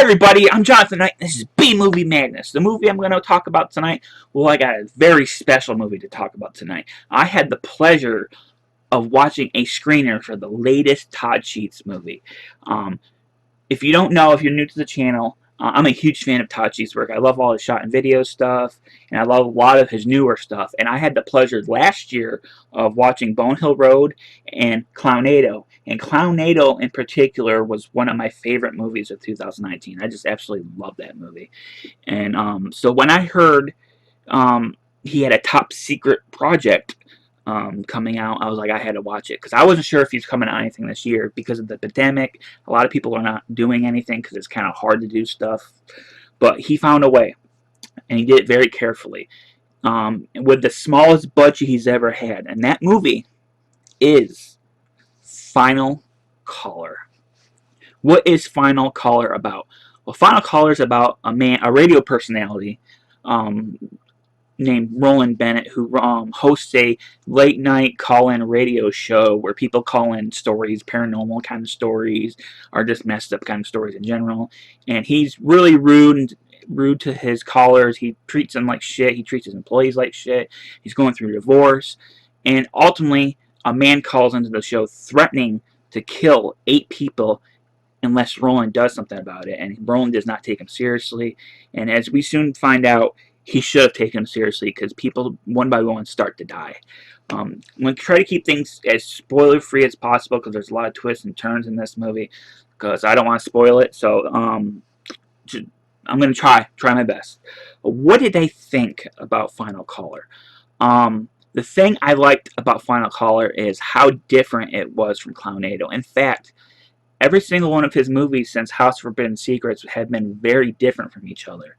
Hi everybody, I'm Jonathan Knight. This is B Movie Madness. The movie I'm going to talk about tonight, well, I got a very special movie to talk about tonight. I had the pleasure of watching a screener for the latest Todd Sheets movie. Um, if you don't know, if you're new to the channel, I'm a huge fan of Todd Sheets' work. I love all his shot and video stuff, and I love a lot of his newer stuff. And I had the pleasure last year of watching Bone Hill Road and Clownado. And Clownado in particular was one of my favorite movies of 2019. I just absolutely love that movie. And so when I heard he had a top secret project coming out, I was like, I had to watch it because I wasn't sure if he's coming out anything this year because of the pandemic. A lot of people are not doing anything because it's kind of hard to do stuff, but he found a way, and he did it very carefully, with the smallest budget he's ever had, and that movie is Final Caller. What is Final Caller about? Well, Final Caller is about a radio personality um, named Roland Bennett, who hosts a late night call-in radio show where people call in stories, paranormal kind of stories, or just messed up kind of stories in general. And he's really rude to his callers. He treats them like shit. He treats his employees like shit. He's going through a divorce, and ultimately, a man calls into the show threatening to kill 8 people unless Roland does something about it. And Roland does not take him seriously. And as we soon find out, he should have taken him seriously because people, one by one, start to die. I'm going to try to keep things as spoiler-free as possible because there's a lot of twists and turns in this movie because I don't want to spoil it. So I'm going to try my best. What did they think about Final Caller? The thing I liked about Final Caller is how different it was from Clownado. In fact, every single one of his movies since House of Forbidden Secrets have been very different from each other.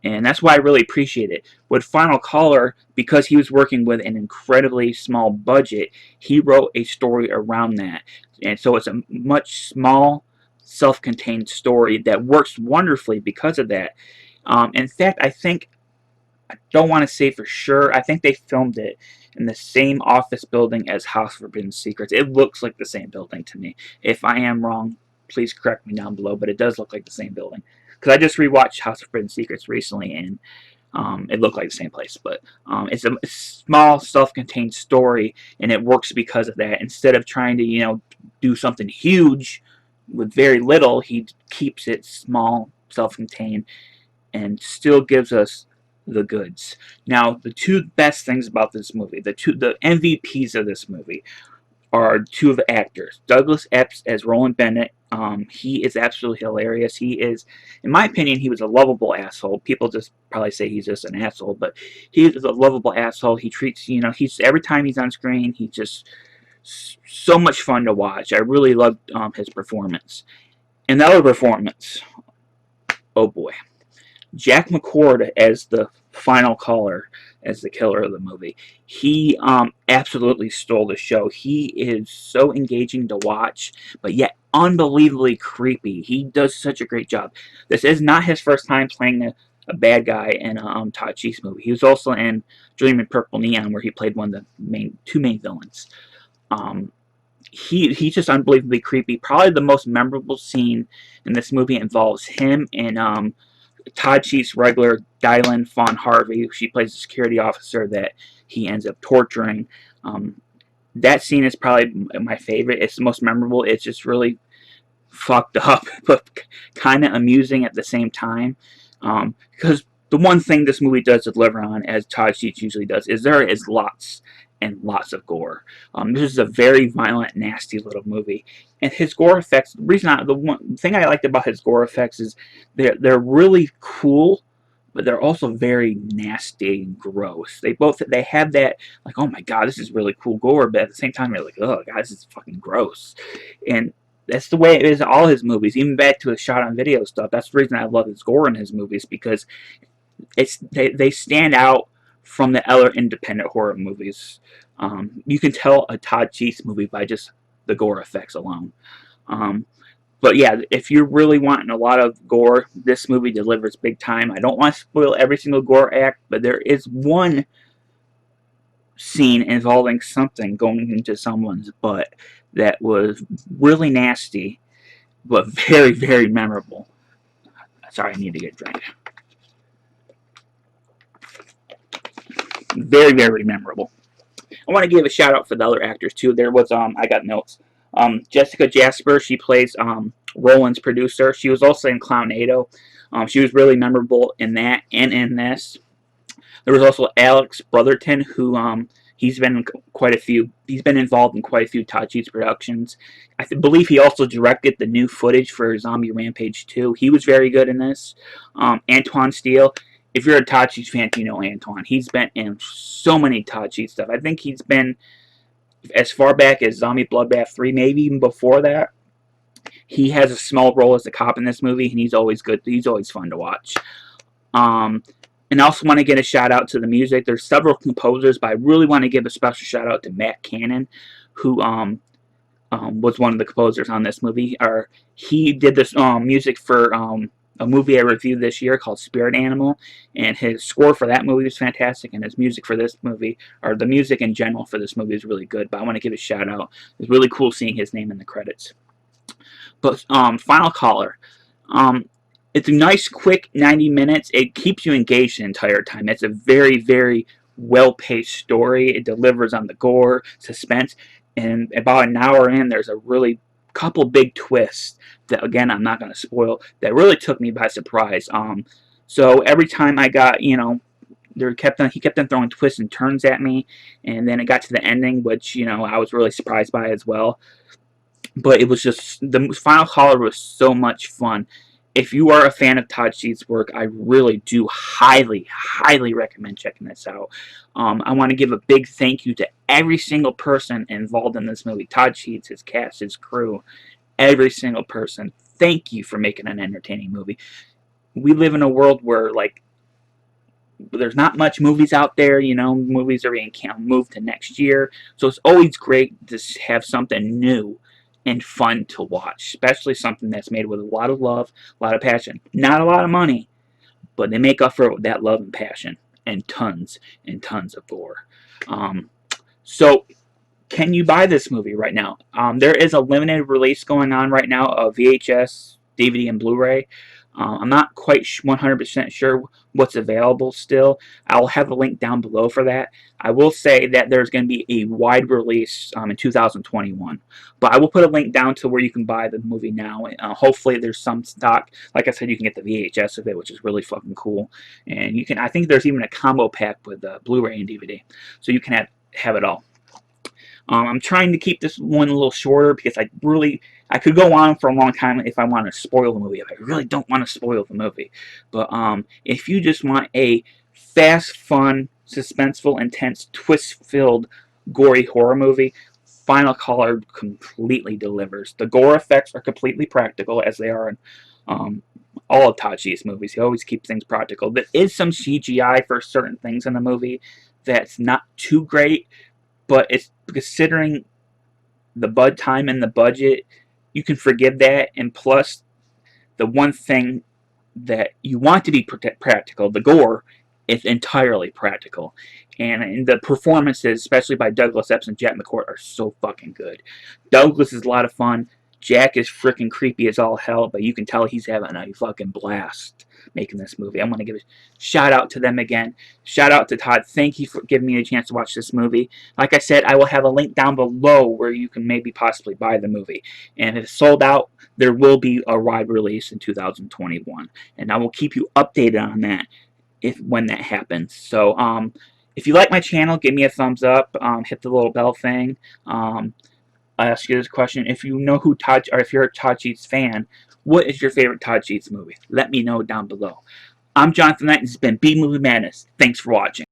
And that's why I really appreciate it. With Final Caller, because he was working with an incredibly small budget, he wrote a story around that. And so it's a much small, self-contained story that works wonderfully because of that. In fact, I don't want to say for sure, I think they filmed it in the same office building as House of Forbidden Secrets. It looks like the same building to me. If I am wrong, please correct me down below, but it does look like the same building. Because I just rewatched House of Forbidden Secrets recently, and it looked like the same place. But it's a small, self-contained story, and it works because of that. Instead of trying to, do something huge with very little, he keeps it small, self-contained, and still gives us the goods. Now, the two best things about this movie, the MVPs of this movie, are two of the actors. Douglas Epps as Roland Bennett. He is absolutely hilarious. He is, in my opinion, he was a lovable asshole. People just probably say he's just an asshole, but he is a lovable asshole. He treats, he's every time he's on screen, he's just so much fun to watch. I really loved his performance. Another performance, oh boy. Jack McCord as the final caller, as the killer of the movie. He absolutely stole the show. He is so engaging to watch, but yet unbelievably creepy. He does such a great job. This is not his first time playing a bad guy in a Todd Sheets movie. He was also in Dream in Purple Neon, where he played one of the two main villains. He's just unbelievably creepy. Probably the most memorable scene in this movie involves him and Todd Sheets' regular Dylan Fawn Harvey. She plays a security officer that he ends up torturing. That scene is probably my favorite. It's the most memorable. It's just really fucked up, but kind of amusing at the same time. Because the one thing this movie does deliver on, as Todd Sheets usually does, is there is lots and lots of gore. This is a very violent, nasty little movie. And his gore effects, the one thing I liked about his gore effects is they're really cool, but they're also very nasty and gross. They have that, like, oh my god, this is really cool gore, but at the same time you're like, oh god, this is fucking gross. And that's the way it is in all his movies, even back to his shot on video stuff. That's the reason I love his gore in his movies, because they stand out from the other independent horror movies. You can tell a Todd Sheets movie by just the gore effects alone. But yeah, if you're really wanting a lot of gore, this movie delivers big time. I don't want to spoil every single gore act, but there is one scene involving something going into someone's butt that was really nasty, but very, very memorable. Sorry, I need to get a drink. Very, very memorable. I want to give a shout out for the other actors too. There was I got notes. Jessica Jasper, she plays Roland's producer. She was also in Clownado. She was really memorable in that and in this. There was also Alex Brotherton, who he's been in quite a few. He's been involved in quite a few Todd Sheets productions. Believe he also directed the new footage for Zombie Rampage 2. He was very good in this. Antoine Steele. If you're a Todd Sheets fan, you know Antoine. He's been in so many Todd Sheets stuff. I think he's been as far back as Zombie Bloodbath 3, maybe even before that. He has a small role as a cop in this movie, and he's always good. He's always fun to watch. And I also want to get a shout out to the music. There's several composers, but I really want to give a special shout out to Matt Cannon, who was one of the composers on this movie. He did this music for a movie I reviewed this year called Spirit Animal, and his score for that movie was fantastic, and his music for this movie, or the music in general for this movie, is really good. But I want to give a shout out. It's really cool seeing his name in the credits. But Final Caller. It's a nice, quick 90 minutes. It keeps you engaged the entire time. It's a very, very well-paced story. It delivers on the gore, suspense, and about an hour in, there's a really couple big twists that, again, I'm not going to spoil, that really took me by surprise. So every time I got, he kept on throwing twists and turns at me, and then it got to the ending, which, I was really surprised by as well. But it was just, the Final Caller was so much fun. If you are a fan of Todd Sheets' work, I really do highly, highly recommend checking this out. I want to give a big thank you to every single person involved in this movie. Todd Sheets, his cast, his crew, every single person. Thank you for making an entertaining movie. We live in a world where, there's not much movies out there, movies are being moved to next year. So it's always great to have something new and fun to watch, especially something that's made with a lot of love, a lot of passion. Not a lot of money, but they make up for it with that love and passion and tons of gore. So, can you buy this movie right now? There is a limited release going on right now of VHS, DVD, and Blu-ray. I'm not quite 100% sure what's available still. I'll have a link down below for that. I will say that there's going to be a wide release in 2021. But I will put a link down to where you can buy the movie now. Hopefully there's some stock. Like I said, you can get the VHS of it, which is really fucking cool. And you can, I think there's even a combo pack with Blu-ray and DVD. So you can have it all. I'm trying to keep this one a little shorter because I could go on for a long time if I want to spoil the movie. I really don't want to spoil the movie. But if you just want a fast, fun, suspenseful, intense, twist-filled, gory horror movie, Final Caller completely delivers. The gore effects are completely practical, as they are in all of Todd Sheets' movies. He always keeps things practical. There is some CGI for certain things in the movie that's not too great, but it's considering the time and the budget, you can forgive that. And plus, the one thing that you want to be practical, the gore, is entirely practical. And the performances, especially by Douglas Epps and Jack McCourt, are so fucking good. Douglas is a lot of fun. Jack is freaking creepy as all hell, but you can tell he's having a fucking blast making this movie. I'm going to give a shout out to them again. Shout out to Todd. Thank you for giving me a chance to watch this movie. Like I said, I will have a link down below where you can maybe possibly buy the movie. And if it's sold out, there will be a wide release in 2021. And I will keep you updated on that when that happens. So, if you like my channel, give me a thumbs up. Hit the little bell thing. I ask you this question: if you know if you're a Todd Sheets fan, what is your favorite Todd Sheets movie? Let me know down below. I'm Jonathan Knight, and this has been B Movie Madness. Thanks for watching.